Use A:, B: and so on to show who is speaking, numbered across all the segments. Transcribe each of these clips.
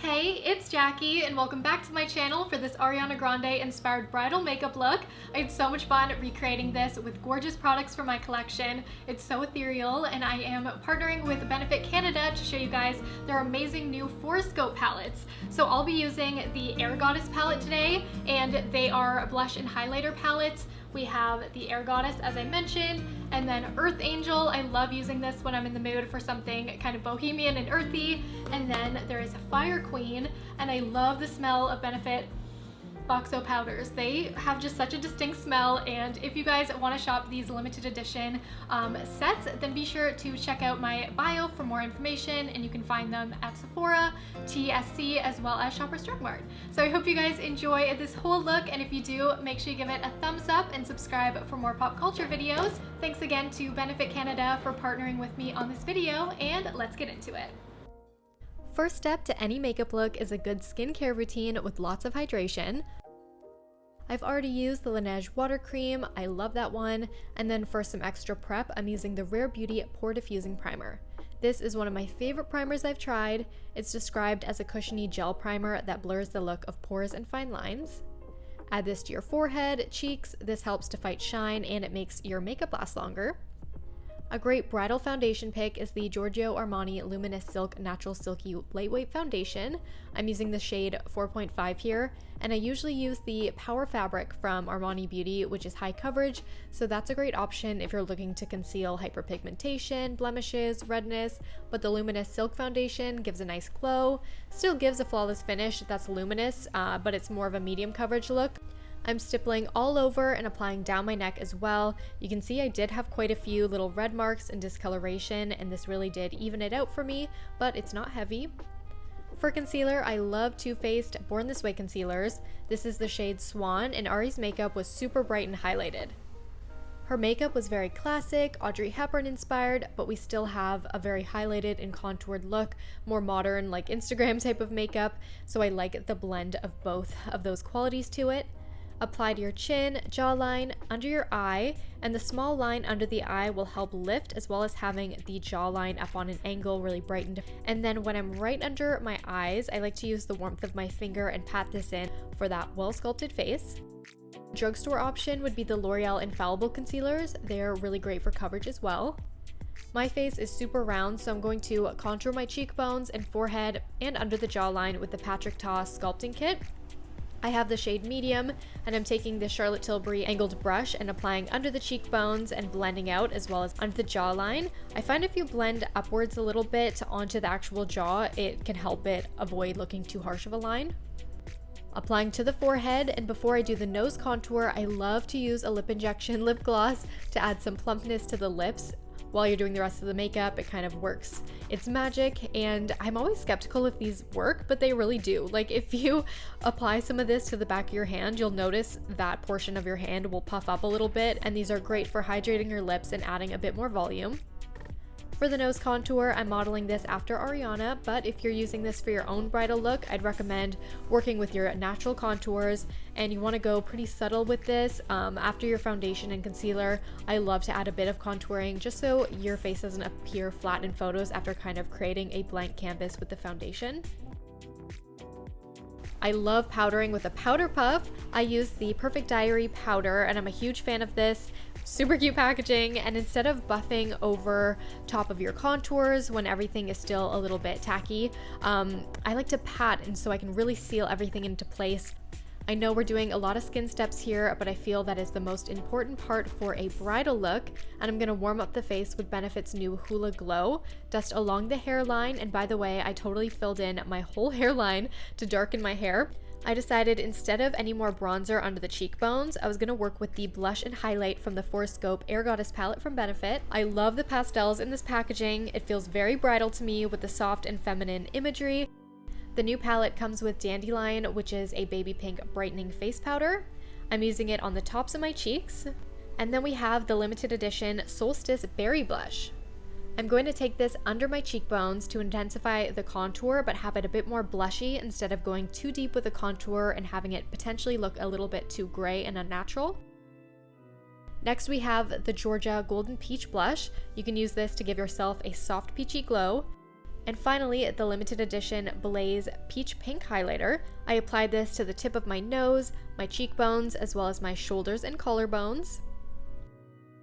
A: Hey, it's Jackie and welcome back to my channel for this Ariana Grande inspired bridal makeup look. I had so much fun recreating this with gorgeous products from my collection. It's so ethereal and I am partnering with Benefit Canada to show you guys their amazing new Pore palettes. So I'll be using the Air Goddess palette today, and they are blush and highlighter palettes. We have the Air Goddess, as I mentioned, and then Earth Angel. I love using this when I'm in the mood for something kind of bohemian and earthy. And then there is Fire Queen, and I love the smell of Benefit Boxo powders. They have just such a distinct smell, and if you guys want to shop these limited edition sets, then be sure to check out my bio for more information, and you can find them at Sephora, TSC, as well as Shoppers Drug Mart. So I hope you guys enjoy this whole look, and if you do, make sure you give it a thumbs up and subscribe for more pop culture videos. Thanks again to Benefit Canada for partnering with me on this video, and let's get into it. First step to any makeup look is a good skincare routine with lots of hydration. I've already used the LANEIGE water cream, I love that one, and then for some extra prep, I'm using the Rare Beauty Pore Diffusing Primer. This is one of my favorite primers I've tried. It's described as a cushiony gel primer that blurs the look of pores and fine lines. Add this to your forehead, cheeks. This helps to fight shine and it makes your makeup last longer. A great bridal foundation pick is the Giorgio Armani Luminous Silk Natural Silky Lightweight Foundation. I'm using the shade 4.5 here, and I usually use the Power fabric from Armani Beauty, which is high coverage, so that's a great option if you're looking to conceal hyperpigmentation, blemishes, redness, but the Luminous Silk Foundation gives a nice glow, still gives a flawless finish that's luminous, but it's more of a medium coverage look. I'm stippling all over and applying down my neck as well. You can see I did have quite a few little red marks and discoloration, and this really did even it out for me, but it's not heavy. For concealer, I love Too Faced Born This Way concealers. This is the shade Swan, and Ari's makeup was super bright and highlighted. Her makeup was very classic, Audrey Hepburn inspired, but we still have a very highlighted and contoured look, more modern, like Instagram type of makeup, so I like the blend of both of those qualities to it. Apply to your chin, jawline, under your eye, and the small line under the eye will help lift, as well as having the jawline up on an angle really brightened. And then when I'm right under my eyes, I like to use the warmth of my finger and pat this in for that well-sculpted face. Drugstore option would be the L'Oreal Infallible concealers. They're really great for coverage as well. My face is super round, so I'm going to contour my cheekbones and forehead and under the jawline with the Patrick Ta Sculpting Kit. I have the shade medium, and I'm taking the Charlotte Tilbury angled brush and applying under the cheekbones and blending out as well as under the jawline. I find if you blend upwards a little bit onto the actual jaw, it can help it avoid looking too harsh of a line. Applying to the forehead, and before I do the nose contour, I love to use a lip injection lip gloss to add some plumpness to the lips. While you're doing the rest of the makeup, it kind of works. It's magic, and I'm always skeptical if these work, but they really do. Like, if you apply some of this to the back of your hand, you'll notice that portion of your hand will puff up a little bit, and these are great for hydrating your lips and adding a bit more volume. For the nose contour, I'm modeling this after Ariana, but if you're using this for your own bridal look, I'd recommend working with your natural contours, and you want to go pretty subtle with this. After your foundation and concealer, I love to add a bit of contouring just so your face doesn't appear flat in photos after kind of creating a blank canvas with the foundation. I love powdering with a powder puff. I use the Perfect Diary powder, and I'm a huge fan of this. Super cute packaging, and instead of buffing over top of your contours when everything is still a little bit tacky, I like to pat, and so I can really seal everything into place. I know we're doing a lot of skin steps here, but I feel that is the most important part for a bridal look, and I'm going to warm up the face with Benefit's new Hula Glow. Dust along the hairline, and by the way, I totally filled in my whole hairline to darken my hair. I decided instead of any more bronzer under the cheekbones, I was going to work with the blush and highlight from the Scope Air Goddess palette from Benefit. I love the pastels in this packaging. It feels very bridal to me with the soft and feminine imagery. The new palette comes with Dandelion, which is a baby pink brightening face powder. I'm using it on the tops of my cheeks. And then we have the limited edition Solstice Berry Blush. I'm going to take this under my cheekbones to intensify the contour, but have it a bit more blushy instead of going too deep with the contour and having it potentially look a little bit too gray and unnatural. Next we have the Georgia Golden Peach Blush. You can use this to give yourself a soft peachy glow. And finally, the limited edition Blaze Peach Pink Highlighter. I applied this to the tip of my nose, my cheekbones, as well as my shoulders and collarbones.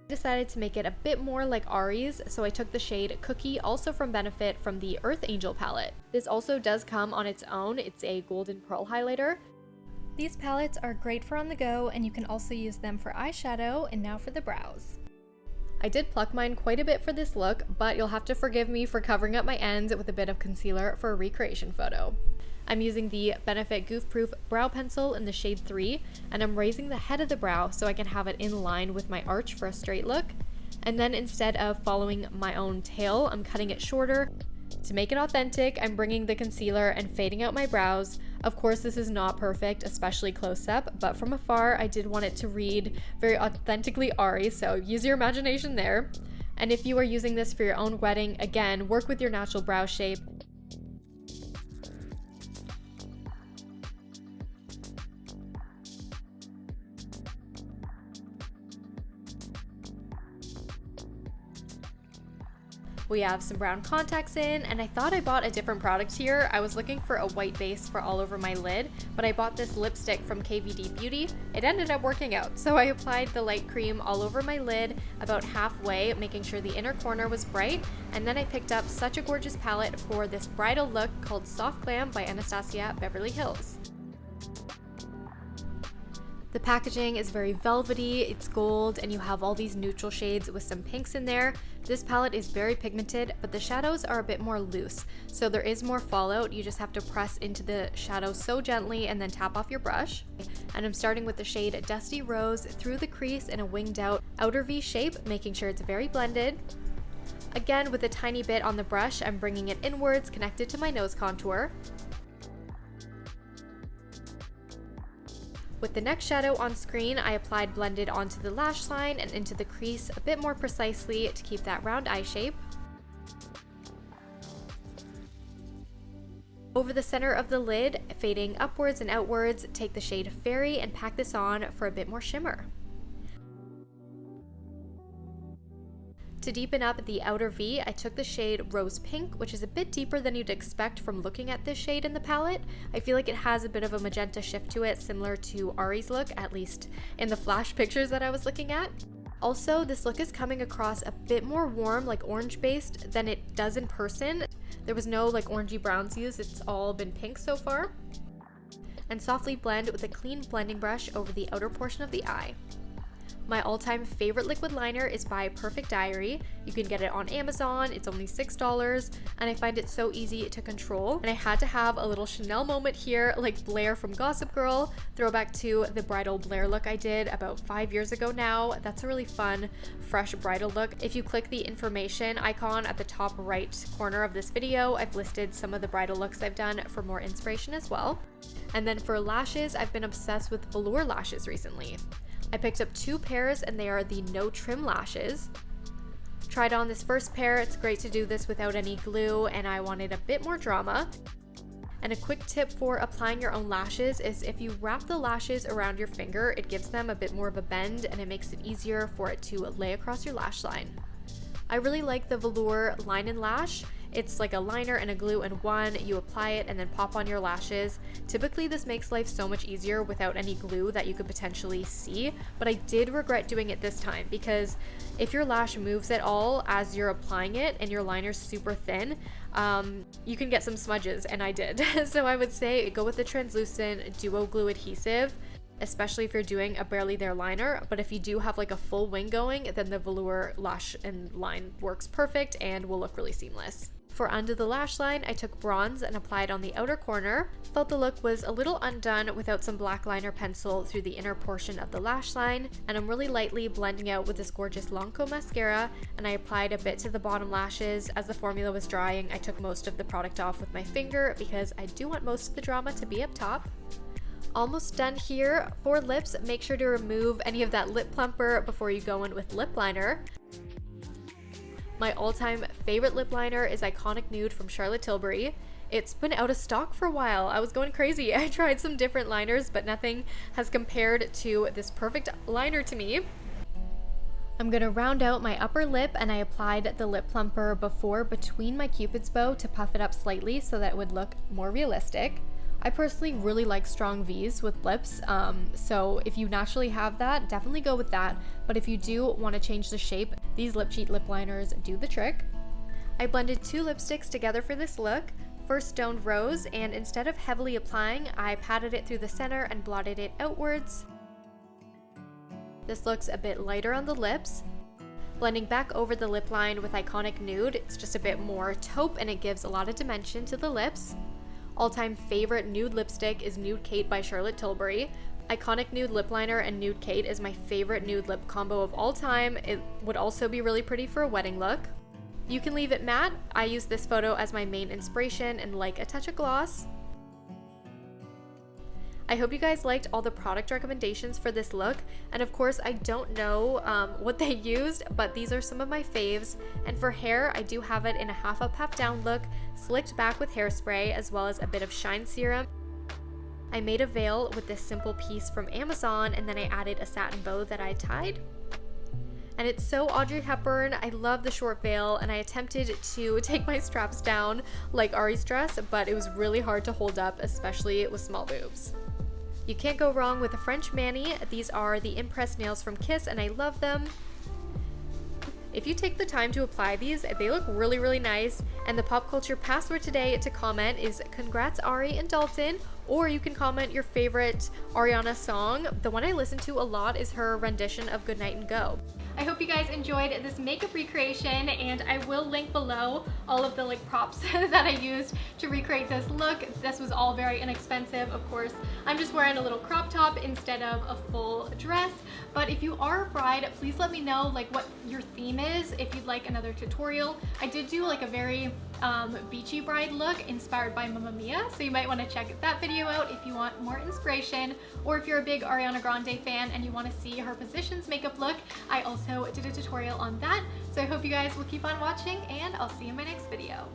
A: I decided to make it a bit more like Ari's, so I took the shade Cookie, also from Benefit, from the Earth Angel palette. This also does come on its own. It's a golden pearl highlighter. These palettes are great for on the go, and you can also use them for eyeshadow. And now for the brows. I did pluck mine quite a bit for this look, but you'll have to forgive me for covering up my ends with a bit of concealer for a recreation photo. I'm using the Benefit Goof Proof Brow Pencil in the shade 3, and I'm raising the head of the brow so I can have it in line with my arch for a straight look. And then instead of following my own tail, I'm cutting it shorter. To make it authentic, I'm bringing the concealer and fading out my brows. Of course, this is not perfect, especially close up, but from afar, I did want it to read very authentically Ari, so use your imagination there. And if you are using this for your own wedding, again, work with your natural brow shape. We have some brown contacts in, and I thought I bought a different product here. I was looking for a white base for all over my lid, but I bought this lipstick from KVD Beauty. It ended up working out, so I applied the light cream all over my lid about halfway, making sure the inner corner was bright, and then I picked up such a gorgeous palette for this bridal look called Soft Glam by Anastasia Beverly Hills. The packaging is very velvety, it's gold, and you have all these neutral shades with some pinks in there. This palette is very pigmented, but the shadows are a bit more loose, so there is more fallout. You just have to press into the shadows so gently and then tap off your brush. And I'm starting with the shade Dusty Rose through the crease in a winged out outer V shape, making sure it's very blended. Again, with a tiny bit on the brush, I'm bringing it inwards, connected to my nose contour. With the next shadow on screen, I applied blended onto the lash line and into the crease a bit more precisely to keep that round eye shape. Over the center of the lid, fading upwards and outwards, take the shade Fairy and pack this on for a bit more shimmer. To deepen up the outer V, I took the shade Rose Pink, which is a bit deeper than you'd expect from looking at this shade in the palette. I feel like it has a bit of a magenta shift to it, similar to Ari's look, at least in the flash pictures that I was looking at. Also, this look is coming across a bit more warm, like orange based, than it does in person. There was no like orangey browns used, it's all been pink so far. And softly blend with a clean blending brush over the outer portion of the eye. My all-time favorite liquid liner is by Perfect Diary. You can get it on Amazon, it's only $6, and I find it so easy to control. And I had to have a little Chanel moment here, like Blair from Gossip Girl, throwback to the bridal Blair look I did about 5 years ago now. That's a really fun, fresh bridal look. If you click the information icon at the top right corner of this video, I've listed some of the bridal looks I've done for more inspiration as well. And then for lashes, I've been obsessed with velour lashes recently. I picked up 2 pairs and they are the no trim lashes. Tried on this first pair, it's great to do this without any glue and I wanted a bit more drama. And a quick tip for applying your own lashes is if you wrap the lashes around your finger, it gives them a bit more of a bend and it makes it easier for it to lay across your lash line. I really like the velour line and lash. It's like a liner and a glue in one. You apply it and then pop on your lashes. Typically this makes life so much easier without any glue that you could potentially see, but I did regret doing it this time because if your lash moves at all as you're applying it and your liner's super thin, you can get some smudges, and I did. So I would say go with the translucent duo glue adhesive, especially if you're doing a barely there liner, but if you do have like a full wing going, then the velour lash and line works perfect and will look really seamless. For under the lash line, I took bronze and applied on the outer corner. Felt the look was a little undone without some black liner pencil through the inner portion of the lash line, and I'm really lightly blending out with this gorgeous Lancome mascara, and I applied a bit to the bottom lashes. As the formula was drying, I took most of the product off with my finger because I do want most of the drama to be up top. Almost done here. For lips, make sure to remove any of that lip plumper before you go in with lip liner. My all-time favorite lip liner is Iconic Nude from Charlotte Tilbury. It's been out of stock for a while. I was going crazy. I tried some different liners, but nothing has compared to this perfect liner to me. I'm gonna round out my upper lip, and I applied the lip plumper before between my Cupid's bow to puff it up slightly so that it would look more realistic. I personally really like strong V's with lips, so if you naturally have that, definitely go with that. But if you do want to change the shape, these Lip Cheat lip liners do the trick. I blended 2 lipsticks together for this look. First Stoned Rose, and instead of heavily applying, I patted it through the center and blotted it outwards. This looks a bit lighter on the lips. Blending back over the lip line with Iconic Nude, it's just a bit more taupe and it gives a lot of dimension to the lips. All-time favorite nude lipstick is Nude Kate by Charlotte Tilbury. Iconic Nude Lip Liner and Nude Kate is my favorite nude lip combo of all time. It would also be really pretty for a wedding look. You can leave it matte. I use this photo as my main inspiration and like a touch of gloss. I hope you guys liked all the product recommendations for this look, and of course I don't know what they used, but these are some of my faves. And for hair, I do have it in a half up, half down look, slicked back with hairspray, as well as a bit of shine serum. I made a veil with this simple piece from Amazon, and then I added a satin bow that I tied. And it's so Audrey Hepburn. I love the short veil, and I attempted to take my straps down like Ari's dress, but it was really hard to hold up, especially with small boobs. You can't go wrong with a French mani. These are the Impress nails from Kiss, and I love them. If you take the time to apply these, they look really, really nice. And the pop culture password today to comment is congrats Ari and Dalton, or you can comment your favorite Ariana song. The one I listen to a lot is her rendition of Goodnight Go. I hope you guys enjoyed this makeup recreation, and I will link below all of the props that I used to recreate this look. This was all very inexpensive, of course. I'm just wearing a little crop top instead of a full dress. But if you are a bride, please let me know what your theme is, if you'd like another tutorial. I did do a very beachy bride look inspired by Mamma Mia, so you might want to check that video out if you want more inspiration, or if you're a big Ariana Grande fan and you want to see her Positions makeup look, I also did a tutorial on that. So I hope you guys will keep on watching, and I'll see you in my next video.